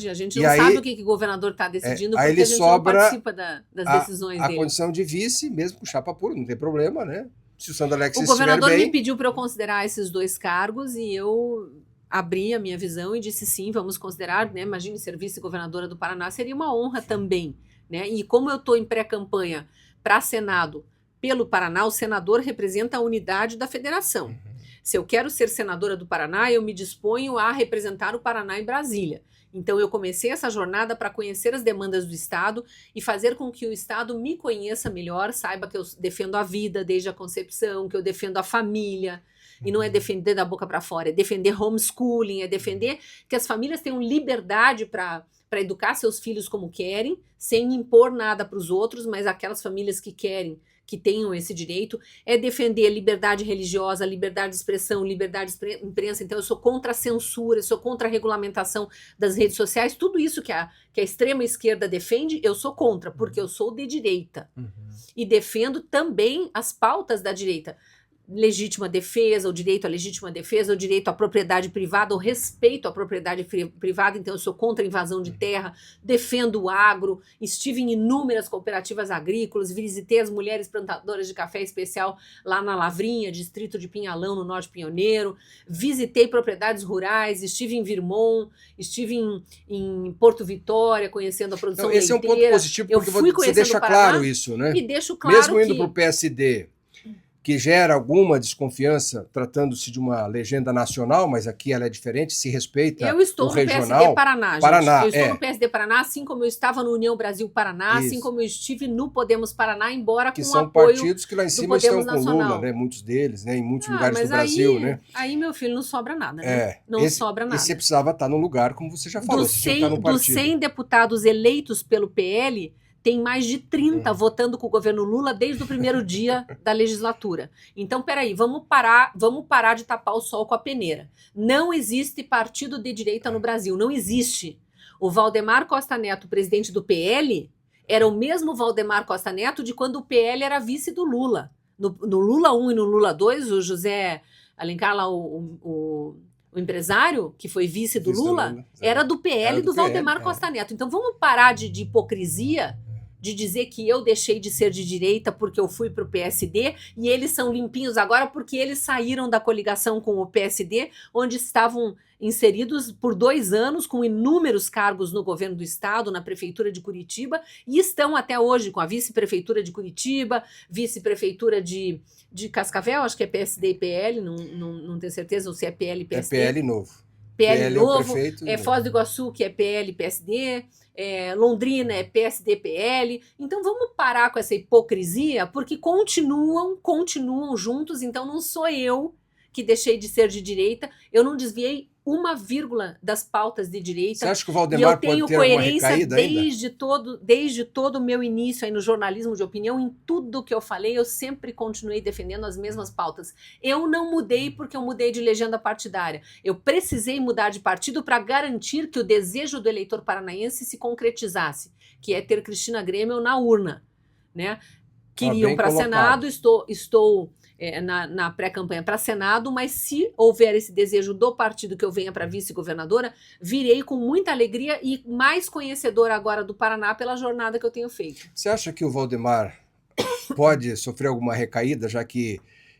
A gente não aí, sabe o que o governador está decidindo, porque ele a gente não participa das decisões dele. A condição de vice, mesmo com chapa pura, não tem problema, né? Se o Sandro Alex estiver bem... O governador me pediu para eu considerar esses 2 cargos e eu abri a minha visão e disse sim, vamos considerar, né? Imagine ser vice-governadora do Paraná, seria uma honra também, né? E como eu estou em pré-campanha para Senado pelo Paraná, o senador representa a unidade da federação. Se eu quero ser senadora do Paraná, eu me disponho a representar o Paraná em Brasília. Então, eu comecei essa jornada para conhecer as demandas do Estado e fazer com que o Estado me conheça melhor, saiba que eu defendo a vida desde a concepção, que eu defendo a família. E não é defender da boca para fora, é defender homeschooling, é defender que as famílias tenham liberdade para educar seus filhos como querem, sem impor nada para os outros, mas aquelas famílias que querem, que tenham esse direito, é defender liberdade religiosa, liberdade de expressão, liberdade de imprensa. Então eu sou contra a censura, eu sou contra a regulamentação das redes sociais, tudo isso que a extrema esquerda defende, eu sou contra, porque eu sou de direita. E defendo também as pautas da direita. Legítima defesa, o direito à legítima defesa, o direito à propriedade privada, o respeito à propriedade privada. Então eu sou contra a invasão de terra, defendo o agro, estive em inúmeras cooperativas agrícolas, visitei as mulheres plantadoras de café especial lá na Lavrinha, distrito de Pinhalão, no Norte Pioneiro, visitei propriedades rurais, estive em Virmont, estive em Porto Vitória, conhecendo a produção leiteira. Esse é um ponto positivo, porque você deixa claro isso, né? E deixo claro mesmo indo para o PSD, que gera alguma desconfiança, tratando-se de uma legenda nacional, mas aqui ela é diferente, se respeita o regional. Eu estou no PSD Paraná, gente. Eu estou no PSD Paraná, assim como eu estava no União Brasil Paraná, assim como eu estive no Podemos Paraná, embora que com são apoio partidos que lá em cima estão com Lula, né? Muitos deles, né? Em muitos lugares do Brasil, né? Aí, meu filho, não sobra nada, né? Sobra nada. E você precisava estar no lugar, como você já falou. Dos 100 deputados eleitos pelo PL, tem mais de 30 votando com o governo Lula desde o primeiro dia da legislatura. Então, peraí, vamos parar de tapar o sol com a peneira. Não existe partido de direita no Brasil, não existe. O Valdemar Costa Neto, presidente do PL, era o mesmo Valdemar Costa Neto de quando o PL era vice do Lula. No Lula 1 e no Lula 2, o José Alencar, lá, o empresário, que foi vice do Lula, era do PL do Valdemar Costa Neto. Então, vamos parar de hipocrisia de dizer que eu deixei de ser de direita porque eu fui para o PSD e eles são limpinhos agora porque eles saíram da coligação com o PSD, onde estavam inseridos por 2 anos com inúmeros cargos no governo do estado, na prefeitura de Curitiba, e estão até hoje com a vice-prefeitura de Curitiba, vice-prefeitura de Cascavel, acho que é PSD e PL, não tenho certeza, ou se é PL e PSD. É PL novo. PL é o novo, prefeito. Foz do Iguaçu, que é PL e PSD, Londrina é PSD PL. Então vamos parar com essa hipocrisia, porque continuam juntos. Então não sou eu que deixei de ser de direita, eu não desviei 1 das pautas de direita. Você acha que o E Valdemar eu tenho pode ter alguma coerência recaída ainda? desde todo o meu início aí no jornalismo de opinião, em tudo que eu falei, eu sempre continuei defendendo as mesmas pautas. Eu não mudei porque eu mudei de legenda partidária. Eu precisei mudar de partido para garantir que o desejo do eleitor paranaense se concretizasse, que é ter Cristina Grêmio na urna, né? Queriam bem para colocado. Senado, estou na pré-campanha para Senado, mas se houver esse desejo do partido que eu venha para vice-governadora, virei com muita alegria e mais conhecedora agora do Paraná pela jornada que eu tenho feito. Você acha que o Valdemar pode sofrer alguma recaída, já que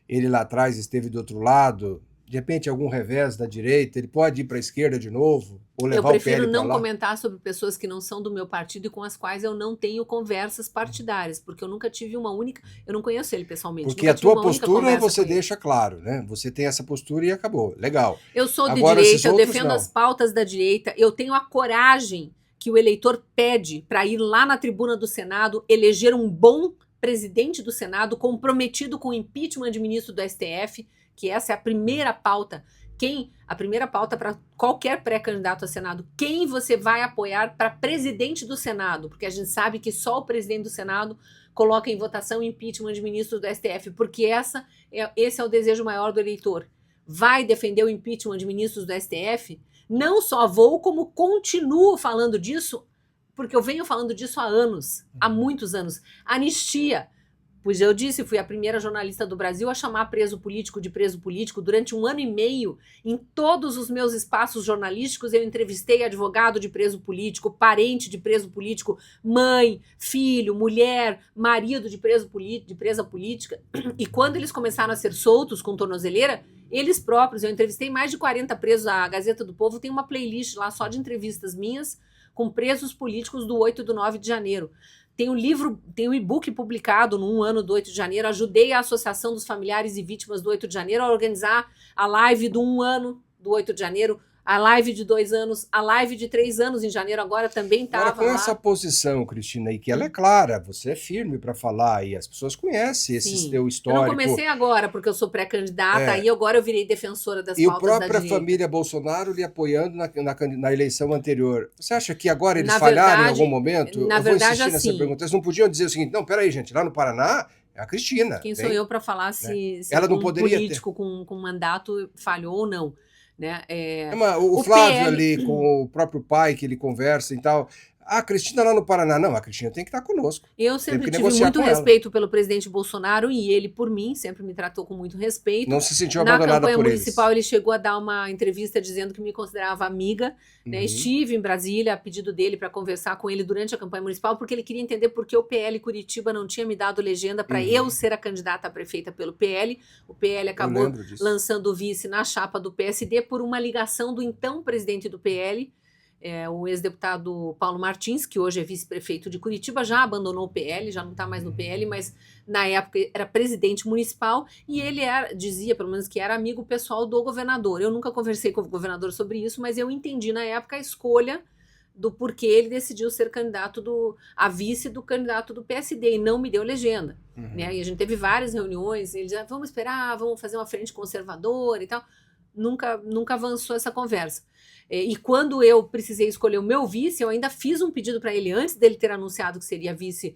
ele lá atrás esteve do outro lado? De repente, algum revés da direita, ele pode ir para a esquerda de novo? Ou levar Eu prefiro o PL não para lá? comentar sobre pessoas que não são do meu partido e com as quais eu não tenho conversas partidárias, porque eu nunca tive uma única... Eu não conheço ele pessoalmente. Porque nunca a tive tua uma única postura conversa você com ele. deixa claro, né? Você tem essa postura e acabou. Legal. Eu sou de Agora, esses direita, eu outros, defendo não. as pautas da direita, eu tenho a coragem que o eleitor pede para ir lá na tribuna do Senado, eleger um bom presidente do Senado, comprometido com o impeachment de ministro do STF, que essa é a primeira pauta. A primeira pauta para qualquer pré-candidato a Senado, quem você vai apoiar para presidente do Senado? Porque a gente sabe que só o presidente do Senado coloca em votação impeachment de ministro do STF, porque esse é o desejo maior do eleitor. Vai defender o impeachment de ministros do STF? Não só vou, como continuo falando disso, porque eu venho falando disso há anos, há muitos anos. Anistia. Pois eu disse, fui a primeira jornalista do Brasil a chamar preso político de preso político. Durante 1 ano e meio, em todos os meus espaços jornalísticos, eu entrevistei advogado de preso político, parente de preso político, mãe, filho, mulher, marido de presa política. E quando eles começaram a ser soltos com tornozeleira, eles próprios, eu entrevistei mais de 40 presos. A Gazeta do Povo tem uma playlist lá só de entrevistas minhas com presos políticos do 8 e do 9 de janeiro. Tem um livro, tem um e-book publicado no 1 ano do 8 de janeiro. Ajudei a Associação dos Familiares e Vítimas do 8 de janeiro a organizar a live do 1 ano do 8 de janeiro, a live de 2 anos, a live de 3 anos em janeiro agora também estava lá. Agora, com essa posição, Cristina, aí, que ela é clara, você é firme para falar, e as pessoas conhecem esse teu histórico. Eu não comecei agora, porque eu sou pré-candidata, aí agora eu virei defensora das pautas da direita. E a própria família Bolsonaro lhe apoiando na eleição anterior. Você acha que agora eles falharam em algum momento? Na verdade, assim... nessa pergunta. Eles não podiam dizer o seguinte, não, peraí, gente, lá no Paraná é a Cristina. Quem sou eu para falar se ela não poderia político com mandato falhou ou não? Né? O Flávio ali, com o próprio pai, que ele conversa e tal. A Cristina lá no Paraná, não, a Cristina tem que estar conosco. Eu sempre tive muito respeito pelo presidente Bolsonaro e ele por mim, sempre me tratou com muito respeito. Não se sentiu abandonada por eles. Na campanha municipal ele chegou a dar uma entrevista dizendo que me considerava amiga. Né? Estive em Brasília a pedido dele para conversar com ele durante a campanha municipal, porque ele queria entender por que o PL Curitiba não tinha me dado legenda para eu ser a candidata a prefeita pelo PL. O PL acabou lançando o vice na chapa do PSD por uma ligação do então presidente do PL, o ex-deputado Paulo Martins, que hoje é vice-prefeito de Curitiba, já abandonou o PL, já não está mais no PL, mas na época era presidente municipal e ele dizia, pelo menos, que era amigo pessoal do governador. Eu nunca conversei com o governador sobre isso, mas eu entendi na época a escolha do porquê ele decidiu ser candidato a vice do candidato do PSD e não me deu legenda. Né? E a gente teve várias reuniões, ele dizia, vamos esperar, vamos fazer uma frente conservadora e tal. Nunca avançou essa conversa. E quando eu precisei escolher o meu vice, eu ainda fiz um pedido para ele, antes dele ter anunciado que seria vice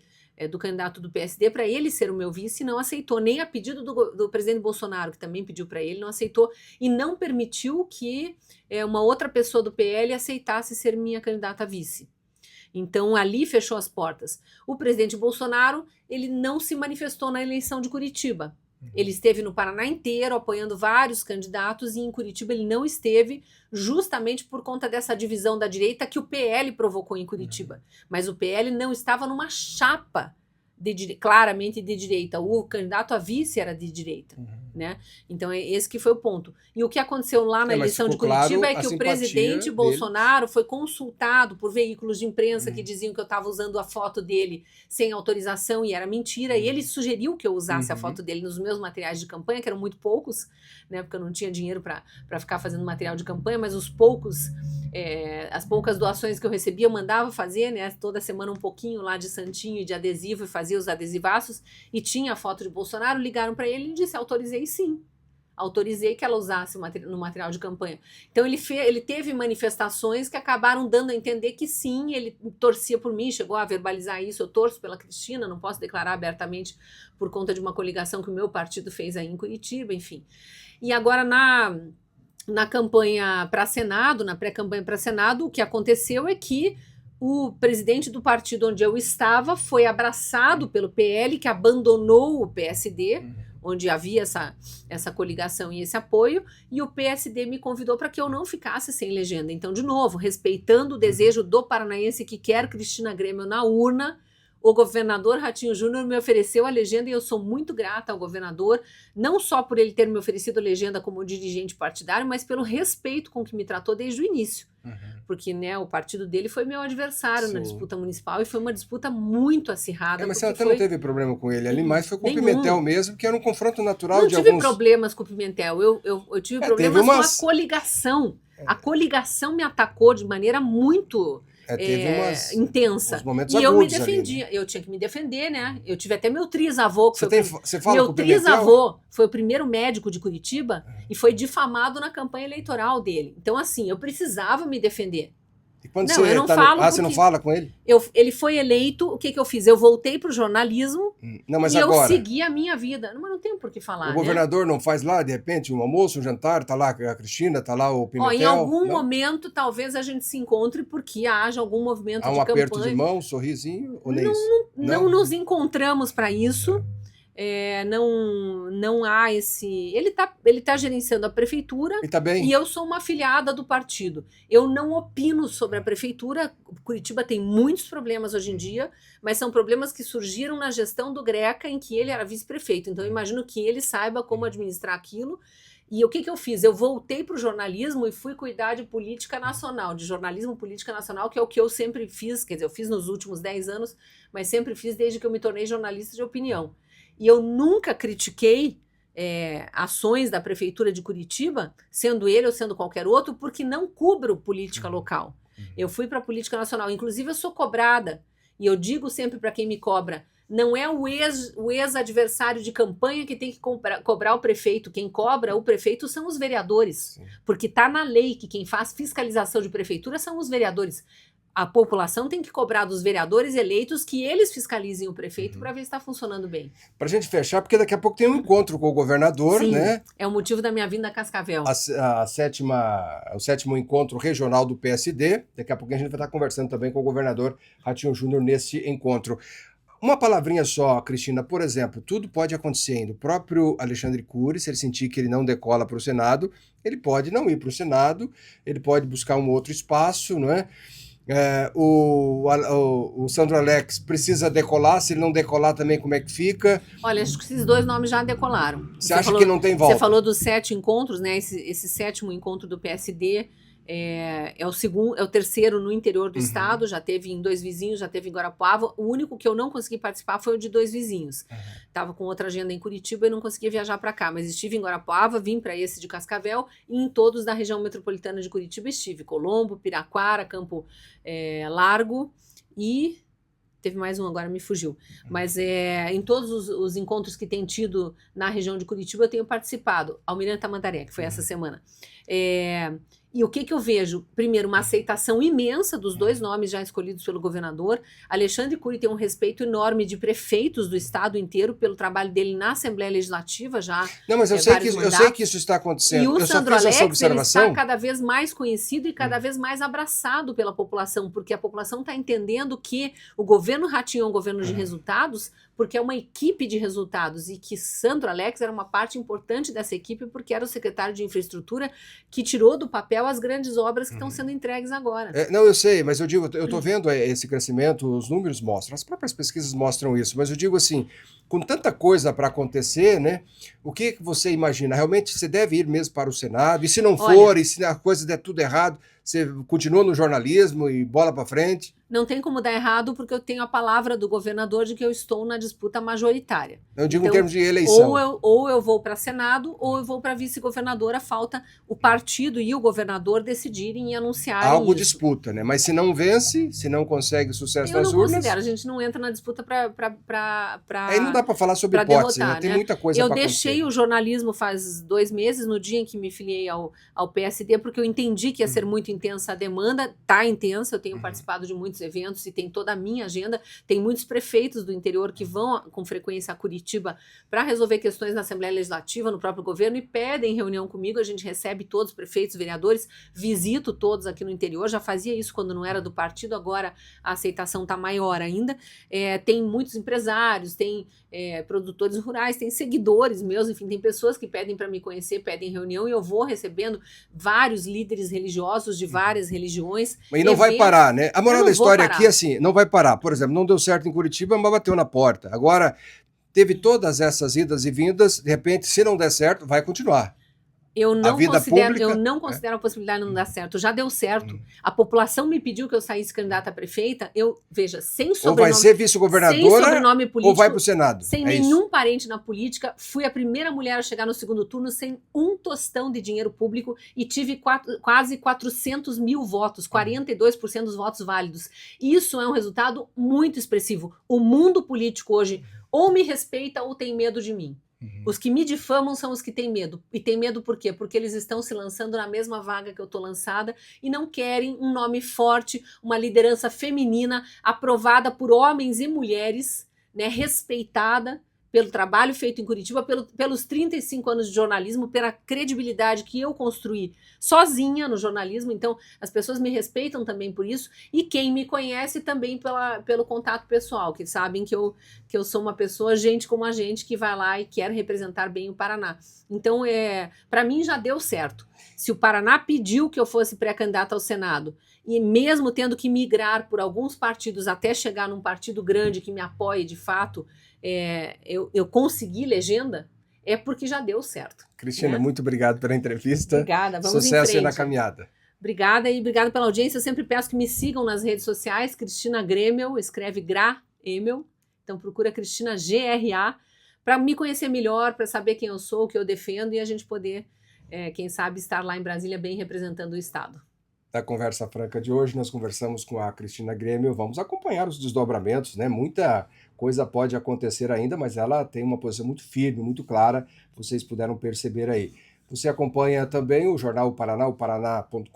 do candidato do PSD, para ele ser o meu vice, e não aceitou, nem a pedido do presidente Bolsonaro, que também pediu para ele, não aceitou, e não permitiu que uma outra pessoa do PL aceitasse ser minha candidata a vice. Então, ali fechou as portas. O presidente Bolsonaro, ele não se manifestou na eleição de Curitiba. Ele esteve no Paraná inteiro apoiando vários candidatos e em Curitiba ele não esteve, justamente por conta dessa divisão da direita que o PL provocou em Curitiba. Mas o PL não estava numa chapa claramente de direita. O candidato a vice era de direita. Né? Então, esse que foi o ponto. E o que aconteceu lá na eleição de Curitiba claro, é que o presidente Bolsonaro foi consultado por veículos de imprensa que diziam que eu estava usando a foto dele sem autorização e era mentira, e ele sugeriu que eu usasse a foto dele nos meus materiais de campanha, que eram muito poucos, né? Porque eu não tinha dinheiro para ficar fazendo material de campanha, mas as poucas doações que eu recebia eu mandava fazer, né? Toda semana um pouquinho lá de santinho e de adesivo, e fazia os adesivaços, e tinha a foto de Bolsonaro. Ligaram para ele e disse: autorizei sim, autorizei que ela usasse no material de campanha. Então ele teve manifestações que acabaram dando a entender que sim, ele torcia por mim, chegou a verbalizar isso: eu torço pela Cristina, não posso declarar abertamente por conta de uma coligação que o meu partido fez aí em Curitiba, enfim. E agora na campanha para Senado, na pré-campanha para Senado, o que aconteceu é que o presidente do partido onde eu estava foi abraçado pelo PL, que abandonou o PSD, onde havia essa coligação e esse apoio, e o PSD me convidou para que eu não ficasse sem legenda. Então, de novo, respeitando o desejo do paranaense que quer Cristina Grêmio na urna, o governador Ratinho Júnior me ofereceu a legenda, e eu sou muito grata ao governador, não só por ele ter me oferecido a legenda como dirigente partidário, mas pelo respeito com que me tratou desde o início. Porque, né, o partido dele foi meu adversário na disputa municipal, e foi uma disputa muito acirrada. Mas você até não teve problema com ele ali, mas foi com o Pimentel mesmo, que era um confronto natural não de tive problemas com o Pimentel, eu tive problemas com a coligação. A coligação me atacou de maneira muito intensa. Momentos e eu me agudos defendia, ali, né? Eu tinha que me defender, né? Eu tive até meu trisavô, que você fala meu com o Pimentel? trisavô foi o primeiro médico de Curitiba e foi difamado na campanha eleitoral dele. Então, assim, eu precisava me defender. E quando eu não falo você não fala com ele? Ele foi eleito, o que eu fiz? Eu voltei para o jornalismo mas e agora, eu segui a minha vida. Mas não tenho por que falar, o governador não faz lá, de repente, um almoço, um jantar, tá lá a Cristina, tá lá o Pimentel? Em algum momento, talvez a gente se encontre porque haja algum movimento de campanha. Há um aperto de mão, um sorrisinho, ou nem isso? Não nos encontramos para isso. Não há esse... Ele tá gerenciando a prefeitura, e tá bem. E eu sou uma afiliada do partido. Eu não opino sobre a prefeitura. Curitiba tem muitos problemas hoje em dia, mas são problemas que surgiram na gestão do Greca, em que ele era vice-prefeito. Então eu imagino que ele saiba como administrar aquilo. E o que eu fiz? Eu voltei para o jornalismo e fui cuidar de política nacional, de jornalismo política nacional, que é o que eu sempre fiz. Quer dizer, eu fiz nos últimos 10 anos, mas sempre fiz desde que eu me tornei jornalista de opinião. E eu nunca critiquei ações da prefeitura de Curitiba, sendo ele ou sendo qualquer outro, porque não cubro política local. Eu fui para a política nacional. Inclusive, eu sou cobrada. E eu digo sempre para quem me cobra: não é o ex-adversário de campanha que tem que cobrar o prefeito. Quem cobra o prefeito são os vereadores. Sim. Porque está na lei que quem faz fiscalização de prefeitura são os vereadores. A população tem que cobrar dos vereadores eleitos que eles fiscalizem o prefeito para ver se está funcionando bem. Para a gente fechar, porque daqui a pouco tem um encontro com o governador, Sim, né? É o motivo da minha vinda a Cascavel. O sétimo encontro regional do PSD. Daqui a pouco a gente vai estar conversando também com o governador Ratinho Júnior nesse encontro. Uma palavrinha só, Cristina, por exemplo, tudo pode acontecer ainda. O próprio Alexandre Cury, se ele sentir que ele não decola para o Senado, ele pode não ir para o Senado, ele pode buscar um outro espaço, não é? O Sandro Alex precisa decolar, se ele não decolar também, como é que fica? Olha, acho que esses dois nomes já decolaram. Você acha que não tem volta? Você falou dos 7 encontros, né? Esse sétimo encontro do PSD é o terceiro no interior do estado, já teve em Dois Vizinhos, já teve em Guarapuava. O único que eu não consegui participar foi o de Dois Vizinhos. Estava com outra agenda em Curitiba e não conseguia viajar para cá, mas estive em Guarapuava, vim para esse de Cascavel, e em todos da região metropolitana de Curitiba estive. Colombo, Piraquara, Campo Largo, e teve mais um, agora me fugiu. Mas em todos os encontros que tem tido na região de Curitiba eu tenho participado. Almirante Tamandaré, que foi essa semana. E o que eu vejo? Primeiro, uma aceitação imensa dos dois nomes já escolhidos pelo governador. Alexandre Cury tem um respeito enorme de prefeitos do estado inteiro pelo trabalho dele na Assembleia Legislativa, já Não, mas eu sei que isso está e acontecendo. o Eu só Sandro fiz essa Alex, ele observação. está cada vez mais conhecido e cada vez mais abraçado pela população, porque a população está entendendo que o governo Ratinho é um governo de resultados, porque é uma equipe de resultados, e que Sandro Alex era uma parte importante dessa equipe, porque era o secretário de infraestrutura que tirou do papel as grandes obras que estão sendo entregues agora. Não, eu sei, mas eu digo, eu estou vendo esse crescimento, os números mostram, as próprias pesquisas mostram isso, mas eu digo assim, com tanta coisa para acontecer, né? O que você imagina? Realmente você deve ir mesmo para o Senado, e se não for, e se a coisa der tudo errado, você continua no jornalismo e bola para frente? Não tem como dar errado, porque eu tenho a palavra do governador de que eu estou na disputa majoritária. Eu digo em termos de eleição. Ou eu vou para Senado, ou eu vou para vice-governadora. Falta o partido e o governador decidirem e anunciarem Algo isso. disputa, né? Mas se não vence, se não consegue sucesso nas urnas... Eu não considero, a gente não entra na disputa para Aí não dá para falar sobre hipótese, derrotar, né? Tem né? muita coisa para acontecer. Eu deixei o jornalismo faz 2 meses, no dia em que me filiei ao PSD, porque eu entendi que ia ser muito intensa a demanda. Tá intensa, eu tenho participado de muitos eventos e tem toda a minha agenda. Tem muitos prefeitos do interior que vão com frequência a Curitiba para resolver questões na Assembleia Legislativa, no próprio governo, e pedem reunião comigo. A gente recebe todos os prefeitos, vereadores, visito todos aqui no interior. Já fazia isso quando não era do partido, agora a aceitação está maior ainda. Tem muitos empresários, tem produtores rurais, tem seguidores meus, enfim, tem pessoas que pedem para me conhecer, pedem reunião, e eu vou recebendo vários líderes religiosos de várias religiões. E não vai parar, né? A moral da história aqui é assim, não vai parar. Por exemplo, não deu certo em Curitiba, mas bateu na porta. Agora, teve todas essas idas e vindas, de repente, se não der certo, vai continuar. Eu não considero a possibilidade de não dar certo. Já deu certo. A população me pediu que eu saísse candidata a prefeita. Veja, sem sobrenome... Ou vai ser vice-governadora, ou vai para o Senado. Sem nenhum parente na política. Fui a primeira mulher a chegar no segundo turno sem um tostão de dinheiro público e tive quase 400 mil votos, 42% dos votos válidos. Isso é um resultado muito expressivo. O mundo político hoje ou me respeita ou tem medo de mim. Os que me difamam são os que têm medo. E tem medo por quê? Porque eles estão se lançando na mesma vaga que eu estou lançada e não querem um nome forte, uma liderança feminina aprovada por homens e mulheres, né, respeitada pelo trabalho feito em Curitiba, pelos 35 anos de jornalismo, pela credibilidade que eu construí sozinha no jornalismo. Então, as pessoas me respeitam também por isso, e quem me conhece também pelo contato pessoal, que sabem que eu sou uma pessoa, gente como a gente, que vai lá e quer representar bem o Paraná. Então, para mim já deu certo. Se o Paraná pediu que eu fosse pré-candidata ao Senado, e mesmo tendo que migrar por alguns partidos até chegar num partido grande que me apoie de fato, eu consegui legenda, é porque já deu certo. Cristina, né? Muito obrigado pela entrevista. Obrigada, vamos Sucesso em frente. aí na caminhada. Obrigada e obrigada pela audiência. Eu sempre peço que me sigam nas redes sociais. Cristina Gremel, escreve Gra-Emel. Então procura Cristina GRA para me conhecer melhor, para saber quem eu sou, o que eu defendo, e a gente poder, quem sabe, estar lá em Brasília bem representando o Estado. Na Conversa Franca de hoje, nós conversamos com a Cristina Grêmio. Vamos acompanhar os desdobramentos, né? Muita coisa pode acontecer ainda, mas ela tem uma posição muito firme, muito clara, vocês puderam perceber aí. Você acompanha também o Jornal Paraná, o paraná.com.br,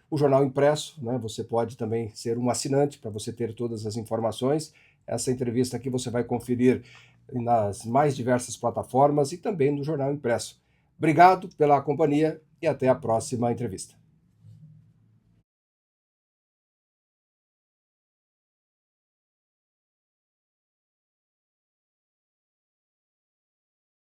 o Jornal Impresso, né? Você pode também ser um assinante para você ter todas as informações. Essa entrevista aqui você vai conferir nas mais diversas plataformas e também no Jornal Impresso. Obrigado pela companhia e até a próxima entrevista.